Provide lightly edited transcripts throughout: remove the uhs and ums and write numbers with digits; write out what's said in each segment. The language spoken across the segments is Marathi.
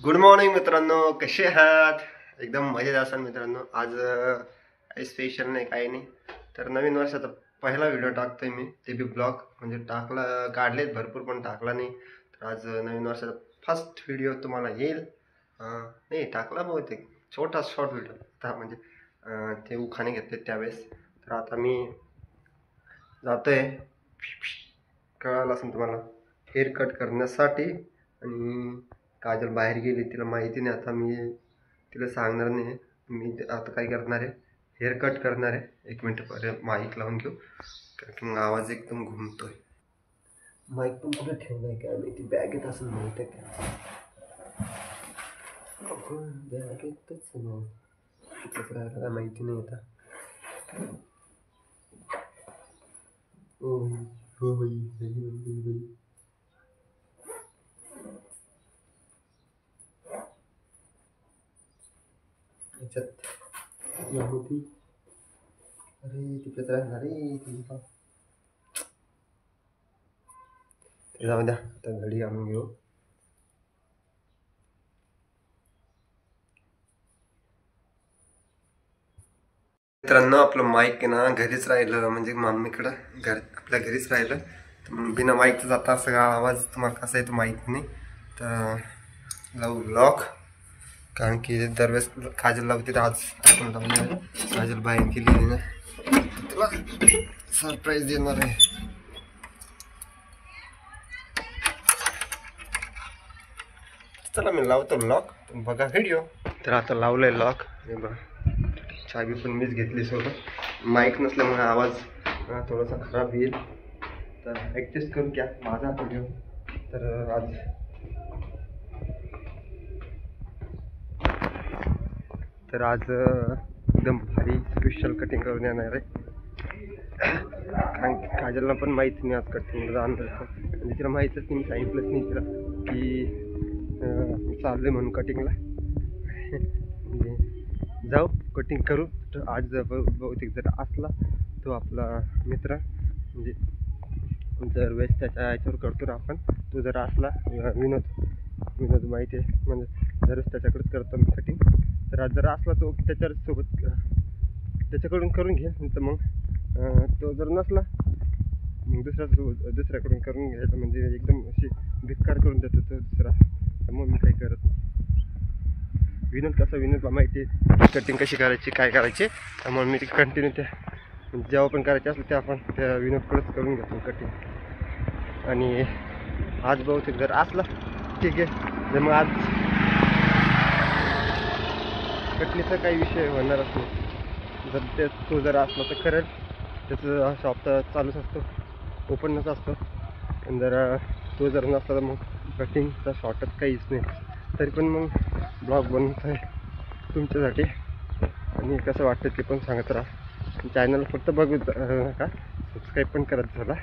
गुड मॉर्निंग मित्रांनो, कसे आहात? एकदम मजेत असाल मित्रांनो. आज काही स्पेशल नाही, काही नाही. तर नवीन वर्षाचा पहिला व्हिडिओ टाकतोय मी, ते बी ब्लॉग. म्हणजे टाकला, काढलेत भरपूर पण टाकला नाही. तर आज नवीन वर्षाचा फर्स्ट व्हिडिओ तुम्हाला येईल. नाही टाकला बहुतेक, छोटा शॉर्ट व्हिडिओ था. म्हणजे ते उखाणे घेतले त्यावेळेस. तर आता मी जातोय, कळालं असेल तुम्हाला, हेअर कट करण्यासाठी. आणि काजल बाहेर गेली, तिला माहिती नाही. आता मी तिला सांगणार नाही. मी आता काय करणार आहे, हेअर कट करणार आहे. 1 मिनिट पर्यंत माईक लावून घेऊ, कारण की मग आवाज एकदम घुमतोय. माईक पण कुठे ठेवलाय काय माहिती, बॅगेत असेल माहिती आहे का? बॅगेतच तिथंच राहिला काय माहिती नाही आता. हो बाई. याच्यात यामध्ये, अरे तिकडेच राहणार रे ती. जाऊ द्या, आता घडी आणून घेऊ. मित्रांनो, आपलं माईक आहे ना घरीच राहिलं, म्हणजे मम्मीकडं आपल्या घरीच राहिलं. तर मग बिना माईकचा जाता सगळा आवाज तुम्हाला कसा येतो माहीत नाही. तर लावू लॉक, कारण की दरवेळेस काजल लावते. तर आज आपण लावणार. काजल बाहेर गेली ना, तुला सरप्राईज देणार आहे. चला मी लावतो लॉक, बघा व्हिडिओ. तर आता लावलंय लॉक, हे बघा. चावी पण मीच घेतली सोबत. माईक नसल्यामुळे आवाज थोडासा खराब येईल, तर ॲडजस्ट करून घ्या माझा व्हिडिओ. तर आज एकदम भारी स्पेशल कटिंग करून येणार आहे. कारण काजलला पण माहीत नाही आज कटिंगला जाणार. म्हणजे तिला माहीतच नाही, मी सांगितलंच नाही तिला की चाललं म्हणून कटिंगला. म्हणजे जाऊ कटिंग करू. तर आज बहुतेक जर असला तो आपला मित्र, म्हणजे जर वेळेस त्याच्या ह्याच्यावर करतो ना आपण, तो जर असला विनोद माहिती आहे, म्हणजे दरवेळेस त्याच्याकडेच करतो मी कटिंग. तर आज जर असला तो त्याच्यासोबत त्याच्याकडून करून घेईल. तर मग तो जर नसला मग दुसऱ्याकडून करून घ्यायचं. म्हणजे एकदम अशी भिक्कार करून देतो तो दुसरा. तर मग मी काही करत नाही. विनोदला माहिती आहे कटिंग कशी करायची, काय करायची. त्यामुळे मी कंटिन्यू जेव्हा पण करायचे असलं ते आपण त्या विनोदकडेच करून घेतो कटिंग. आणि आज बहुतेक जर असला ठीक आहे, तर मग आज कटणीचा काही विषय होणारच नाही. जर तो जर असला तर खरंच त्याचं शॉप तर चालूच असतो, ओपनच असतो. पण तो जर नसला तर मग कटिंगचा शॉर्टच काहीच नाही. तरी पण मग ब्लॉग बनवत आहे तुमच्यासाठी, आणि कसं वाटतं ते पण सांगत राहा. चॅनल फक्त बघू नका, सबस्क्राईब पण करत झाला.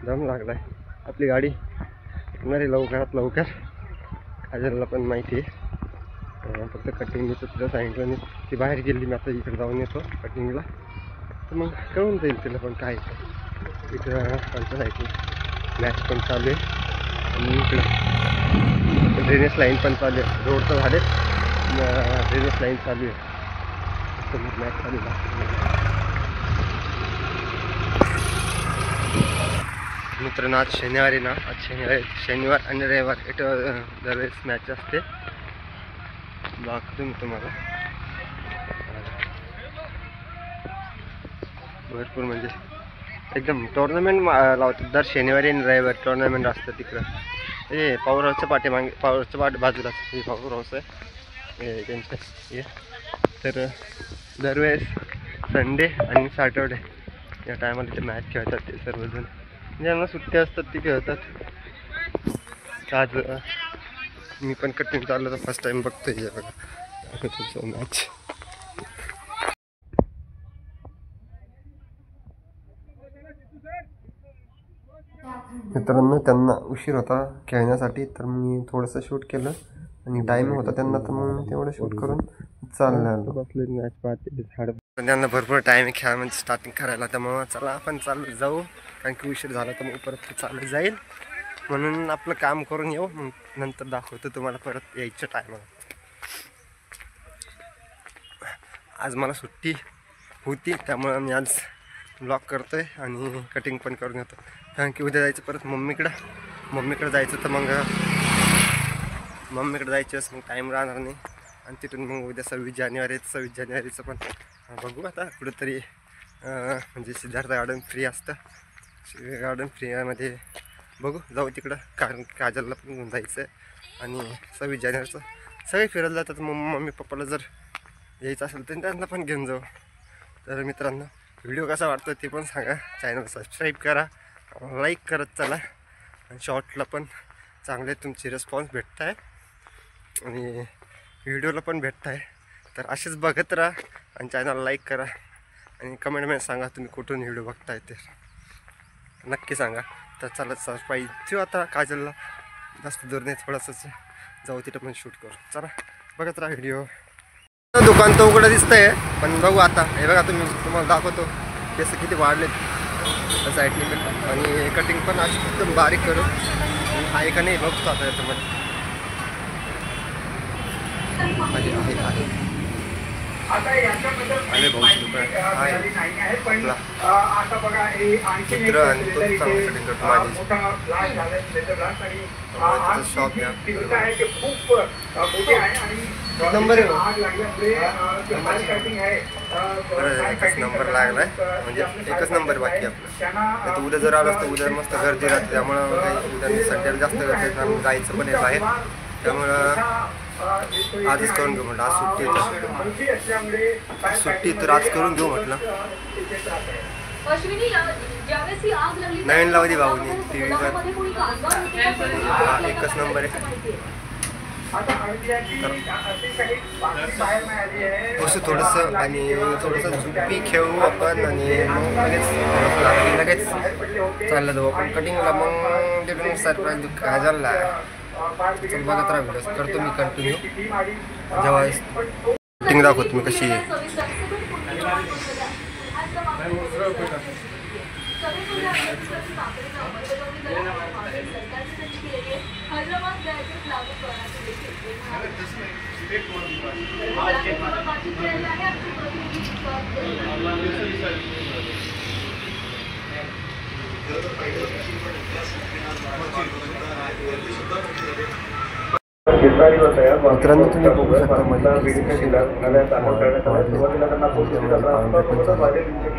दम लागला आहे. आपली गाडी येणार आहे लवकरात लवकर. काजलला पण माहिती आहे. फक्त कटिंगचं तिला सांगितलं नाही, ती बाहेर गेली. मी आता इकडे जाऊन येतो कटिंगला, तर मग कळून जाईल तिला पण काय. इकडं आमच्या साईडला मॅच पण चालू आहे, आणि इकडं ड्रेनेज लाईन पण चालू आहे. रोड तर झाले, ड्रेनेज लाईन चालू आहे. तर मग मॅच चालू आहे. मित्रांनो, आज शनिवारी ना, शनिवार आणि रविवार इथं दरवेळेस मॅच असते. दाखवतो मी तुम्हाला. भरपूर म्हणजे एकदम टुर्नामेंट लावतात दर शनिवारी आणि रविवारी. टुर्नामेंट असतं तिकडं. हे पॉवर हाऊसच्या पाठीमागे, पॉवर हाऊसच्या बाजूलाच हे पॉवर हाऊस आहे हे त्यांचं हे. तर दरवेळेस संडे आणि सॅटर्डे या टायमाला ते मॅच खेळतात ते सर्वजण. ज्यांना सुट्ट्या असतात ते खेळतात. आज मी पण कटिंग चाललं तर फर्स्ट टाइम बघतोय बघा मॅच. मित्रांनो, त्यांना उशीर होता खेळण्यासाठी, तर मी थोडंसं शूट केलं. आणि टाईम होता त्यांना, तर मग मी तेवढं शूट करून चाललं बसले मॅच पाहते. त्यांना भरपूर टाईम आहे खेळामध्ये स्टार्टिंग करायला. त्यामुळं चला आपण जाऊ, कारण की उशीर झाला तर मग परत चाललं जाईल. म्हणून आपलं काम करून येऊ, मग नंतर दाखवतो तुम्हाला परत यायच्या टायमाला. आज मला सुट्टी होती त्यामुळं मी आज ब्लॉग करतो आहे आणि कटिंग पण करून येतो, कारण की उद्या जायचं परत मम्मीकडे जायचं. तर मग मम्मीकडे जायचं मग टाईम राहणार नाही. आणि तिथून मग उद्या 26 जानेवारीचं पण बघू आता कुठंतरी, म्हणजे सिद्धार्थ गार्डन फ्री असतं, गार्डन फ्रीमध्ये बघू जाऊ तिकडं, कारण काजलला पण घेऊन जायचं आहे. आणि 26 जानेवारीचं सगळे फिरायला जातात, मग मम्मी पप्पाला जर यायचं असेल तर त्यांना पण घेऊन जाऊ. तर मित्रांनो, व्हिडिओ कसा वाटतो ते पण सांगा, चॅनल सबस्क्राईब करा, लाईक करत चला. आणि शॉर्टला पण चांगले तुमचे रिस्पॉन्स भेटत आहे आणि व्हिडिओला पण भेटत आहे. तर असेच बघत राहा आणि चॅनल लाईक करा आणि कमेंटमध्ये सांगा तुम्ही कुठून व्हिडिओ बघताय ते नक्की सांगा. तर चला सरप्राईज देऊ आता काजलला, जास्त दूर नाही, थोडंसं जाऊ तिथं पण शूट करू. चला बघत राहा व्हिडिओ. दुकान तर उघडं दिसतंय, पण बघू आता. हे बघा तुम्हाला दाखवतो केस किती वाढलेत त्या साईडने पण, आणि कटिंग पण अशी एकदम बारीक करू. आहे का नाही बघतो आता याच्यामध्ये. अरे भाऊ मित्र आणि तो चांगला कटिंग करतो माझी शॉप नंबर एकच नंबर लागलाय, म्हणजे एकच नंबर बाकी आपलं. तर उद्या जर आलो तर उद्या मस्त गर्दी राहते, त्यामुळं काही उद्या संडेला जास्त गर्दी जायचं पण आहे बाहेर, त्यामुळं आजच करून घेऊ म्हटलं. आज सुट्टी तर आज करून घेऊ म्हटलं. नवीन लावली भाऊनी टीव्हीवर, एकच नंबर आहे. असं थोडंसं आणि थोडंसं झुपी खेळू आपण आणि लगेच चाललं जाऊ आपण कटिंगला. मग ते सरप्राईज काजलला बघत राहा, व्हिडिओ करतो मी कंटिन्यू. जेव्हा कटिंग दाखवतो मी कशी आहे. मित्रांनो तुम्ही बघू शकता माझ्या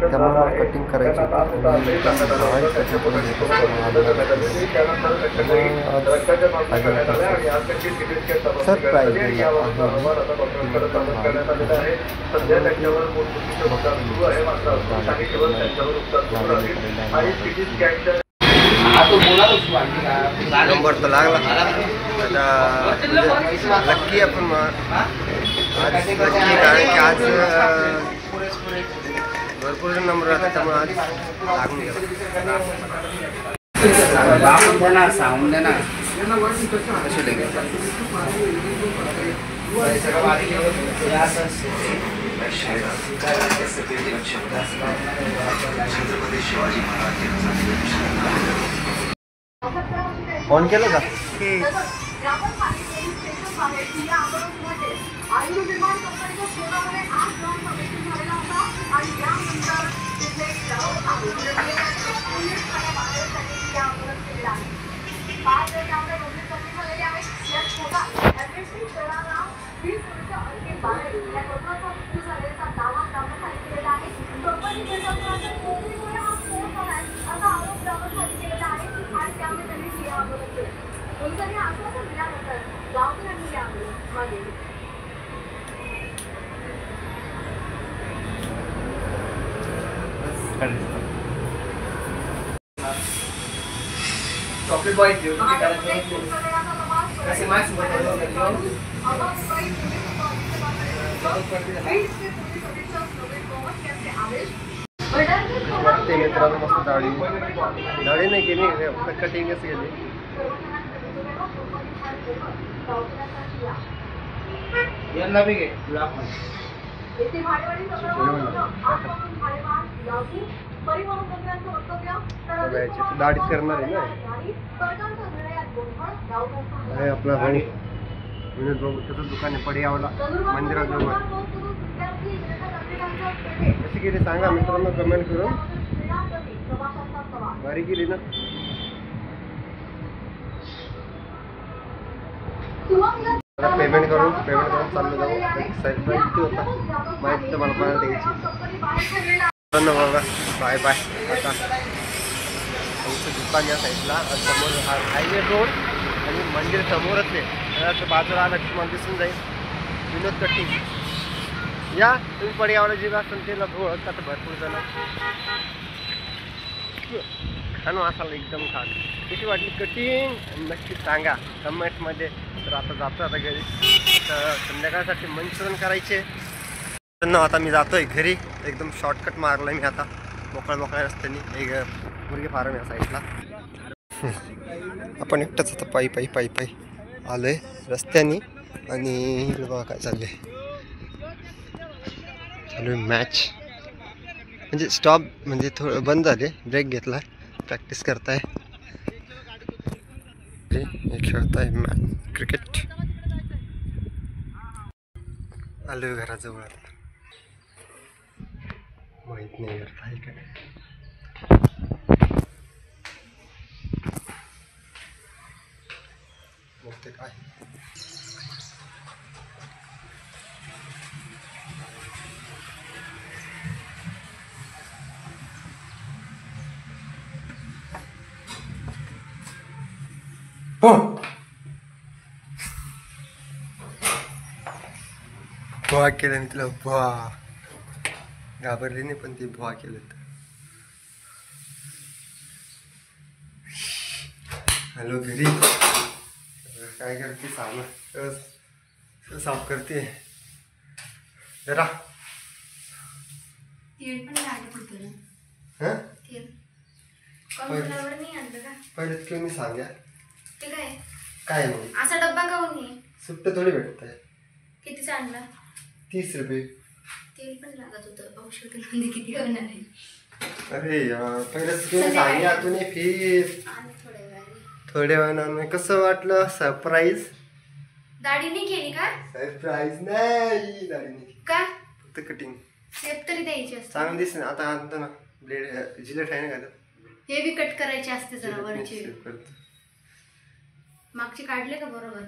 त्यामुळे कटिंग करायची सरप्राईज नंबर तर लागला नक्की आपण आज नक्की, कारण की आज भरपूर नंबर राहतात त्यामुळे आज लागून गेला. सांगून दे ना कशी लागेल. फोन केलं का? चॉकलेट बॉय मित्रांनो मस्त दाढी नाही केली, कटिंगच केली. यांना बी घे. दाढीच करणार आहे ना आपला भाऊ विनोद भाऊ. त्याचं दुकान आहे पडियावला मंदिराजवळ. कशी गेली सांगा मित्रांनो कमेंट करून. भारी गेली ना. पेमेंट करून चाललो जाऊ. सरप्राईज होता माहिती तर मला पण द्यायची. बघा बाय बाय. आता आमचं दुकान या साईडला समोर हायवे रोड आणि मंदिर समोरच आहे. बाजूला आला की तुम्हाला दिसून जाईल विनोद कटिंग. या तुम्ही पडियावला जे असेल त्याला ओळखता तर भरपूर जण. खान असाल एकदम छान. कशी वाटली कटिंग नक्की सांगा कमेंटमध्ये. तर आता जातो आता घरी. तर संध्याकाळसाठी मंचुरियन करायचे. आता मी जातोय घरी. एकदम शॉर्टकट मारलाय मी आता मोकळ्या रस्त्याने. एक मुर्गी फार्म या साईडला. आपण एकटाच आता पायी आलोय रस्त्याने. आणि इकडे बघा काय चाललंय. चालू मॅच म्हणजे स्टॉप म्हणजे थोडं बंद झाले. ब्रेक घेतला. प्रॅक्टिस करताय खेळताय मॅच क्रिकेट. आलोय घराजवळ. माहित नाही आहे का मग ते काय. बुवा केलं तिला. बुवा घाबरली नाही पण ती बुवा केलं. हॅलो घरी काय करते. सामान साफ करते जरा. पहिले क्यों नाही सांग्या काय नाही. असा डब्बा काऊन नाही. सुट्ट थोडी भेटत आहे. कितीचा आणला. 30 रुपये. तेल पण लागत होतं. औषध मध्ये किती होणार आहे. अरे पहिलं क्यों सांग्या तुम्ही फिर थोड्या वेळानं. कसं वाटलं सरप्राईज. दाढी नाही केली का. सरप्राईज नाही दाढी नाही का फक्त कटिंग. शेप तरी द्यायची असते. चांगली दिसते ना. आता आणतो ना ब्लेड जिलेट आहे ना का. हे बी कट करायचे असते जरा वरचे. मागचे काढले का बरोबर.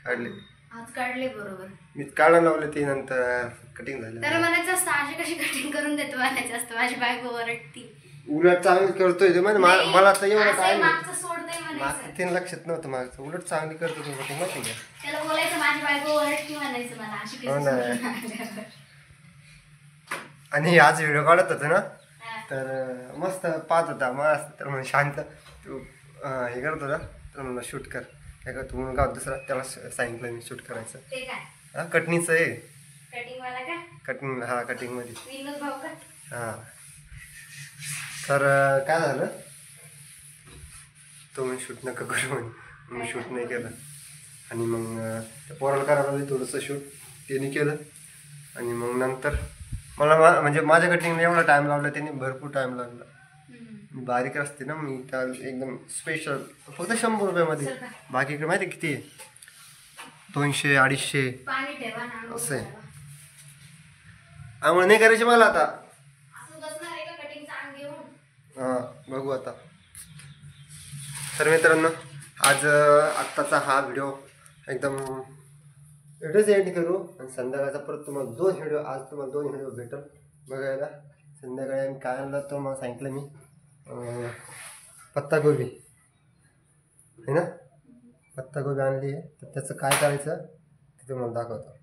काढले आज काढले बरोबर. मी काढायला लावले ते नंतर कटिंग झालं. तर म्हणायचं असतं अशी कशी कटिंग करून देतो म्हणायचं असतं. माझी बायको ओरडती. उलट चांगली करतोय ते म्हणजे मला तर एवढं काय मागचं सोड नाही म्हणायचं. ते लक्षात नव्हतं मागचं. उलट चांगली करतो तू कटिंग माहिती का. त्याला बोलायचं माझी बायको ओरडती म्हणायचं मला अशी कशी. आणि आज व्हिडिओ काढत होता ना तर मस्त पाहत होता मस्त. तर म्हणजे शांत तू हे करत होता तर म्हणलं शूट कर. काय करतो म्हणून गाव दुसरा त्याला सांगितलं मी शूट करायचं. ते काय हा कटनीचं आहे. कटिंग वाला का. कटिंग हा कटिंग मध्ये. विनोद भाऊ का. हा तर काय झालं तो मी शूट नका करू म्हणून मी शूट नाही केलं. आणि मग त्या पोराला करायला थोडंसं शूट त्याने केलं. आणि मग नंतर मला म्हणजे माझ्या कटिंगला एवढा टाईम लावला त्याने भरपूर टाईम लागला. मी बारीक असते ना मी त्या एकदम स्पेशल फक्त 100 रुपयामध्ये. बाकीकडे माहिती किती आहे 200-250 असं आहे. आम्हाला नाही करायचे मला आता. हां बघू आता. तर मित्रांनो आज आत्ताचा हा व्हिडिओ एकदम एवढंच एडिट करू. आणि संध्याकाळचा परत तुम्हाला 2 व्हिडिओ. आज तुम्हाला 2 व्हिडिओ भेटेल बघायला. संध्याकाळी आम्ही काय आणलं तर मला सांगितलं मी पत्तागोबी आहे ना. पत्तागोबी आणली आहे. तर त्याचं काय करायचं ते तुम्हाला दाखवतो.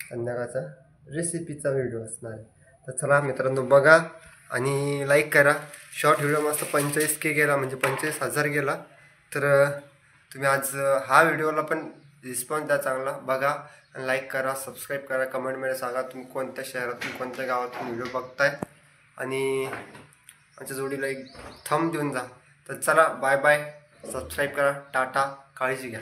संध्याकाळचा रेसिपीचा व्हिडिओ असणार आहे. तर चला मित्रांनो बघा आणि लाईक करा. शॉर्ट व्हिडिओ मस्त 25K गेला म्हणजे 25,000 गेला. तर तुम्ही आज हा व्हिडिओला पण रिस्पॉन्स द्या चांगला. बघा आणि लाईक करा सबस्क्राईब करा. कमेंटमध्ये सांगा तुम्ही कोणत्या शहरातून कोणत्या गावातून व्हिडिओ बघताय. आणि आमच्या जोडीला एक थंब देऊन जा. तर चला बाय बाय. सबस्क्राईब करा. टाटा. काळजी घ्या.